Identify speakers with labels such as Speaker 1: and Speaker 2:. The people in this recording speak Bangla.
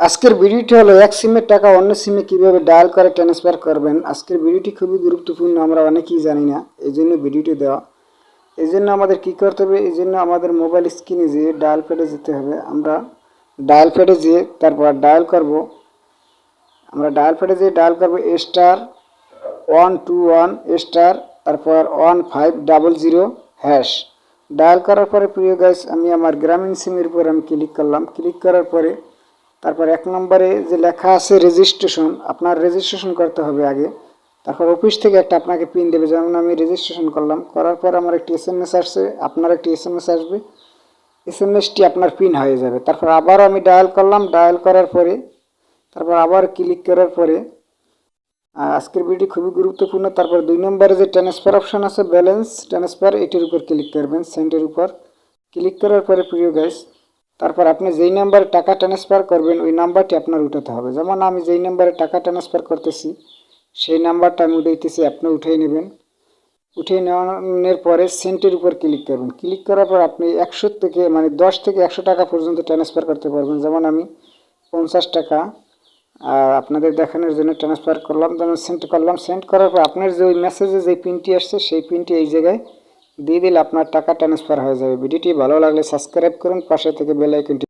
Speaker 1: আজকের ভিডিওটি হলো এক সিমের টাকা অন্য সিমে কিভাবে ডায়াল করে ট্রান্সফার করবেন। আজকের ভিডিওটি খুবই গুরুত্বপূর্ণ, আমরা অনেকেই জানি না, এই জন্য ভিডিওটি দেওয়া। এই জন্য আমাদের কী করতে হবে, এই জন্য আমাদের মোবাইল স্ক্রিনে যেয়ে ডায়াল প্যাডে যেতে হবে। আমরা ডায়াল প্যাডে যেয়ে তারপর ডায়াল করব। আমরা ডায়াল প্যাডে যেয়ে ডায়াল করবো *121 স্টার তারপর 1500 হ্যাশ। ডায়াল করার পরে প্রিয় গাইস, আমি আমার গ্রামীণ সিমের উপর আমি ক্লিক করলাম। ক্লিক করার পরে তারপর 1 নম্বরে যে লেখা আছে রেজিস্ট্রেশন, আপনার রেজিস্ট্রেশন করতে হবে আগে। তারপর অফিস থেকে একটা আপনাকে পিন দেবে, যেমন আমি রেজিস্ট্রেশন করলাম। করার পর আমার একটি SMS আসছে, আপনার একটি SMS আসবে। SMSটি আপনার পিন হয়ে যাবে। তারপর আবারও আমি ডায়াল করলাম। ডায়াল করার পরে তারপর আবার ক্লিক করার পরে আজকের ভিডিও খুবই গুরুত্বপূর্ণ। তারপর 2 নম্বরে যে ট্রান্সফার অপশন আছে, ব্যালেন্স ট্রান্সফার, এটির উপর ক্লিক করবেন, সেন্ডের উপর ক্লিক করার পরে প্রিয় গাইস, তারপর আপনি যেই নাম্বারে টাকা ট্রান্সফার করবেন ওই নাম্বারটি আপনার উঠাতে হবে। যেমন আমি যেই নাম্বারে টাকা ট্রান্সফার করতেছি সেই নাম্বারটা আমি উঠাইতেছি, আপনি উঠিয়ে নেবেন। উঠিয়ে নেওয়ার পরে সেন্টের উপর ক্লিক করবেন। ক্লিক করার পর আপনি 100 থেকে 10 থেকে 100 টাকা পর্যন্ত ট্রান্সফার করতে পারবেন। যেমন আমি 50 টাকা আপনাদের দেখানোর জন্য ট্রান্সফার করলাম, যেমন সেন্ড করলাম। সেন্ড করার পর আপনার যে ওই মেসেজে যে পিনটি আসছে সেই পিনটি এই জায়গায় দিয়ে দিলে আপনার টাকা ট্রান্সফার হয়ে যাবে। ভিডিওটি ভালো লাগলে সাবস্ক্রাইব করুন, পাশে থেকে বেল আইকনটি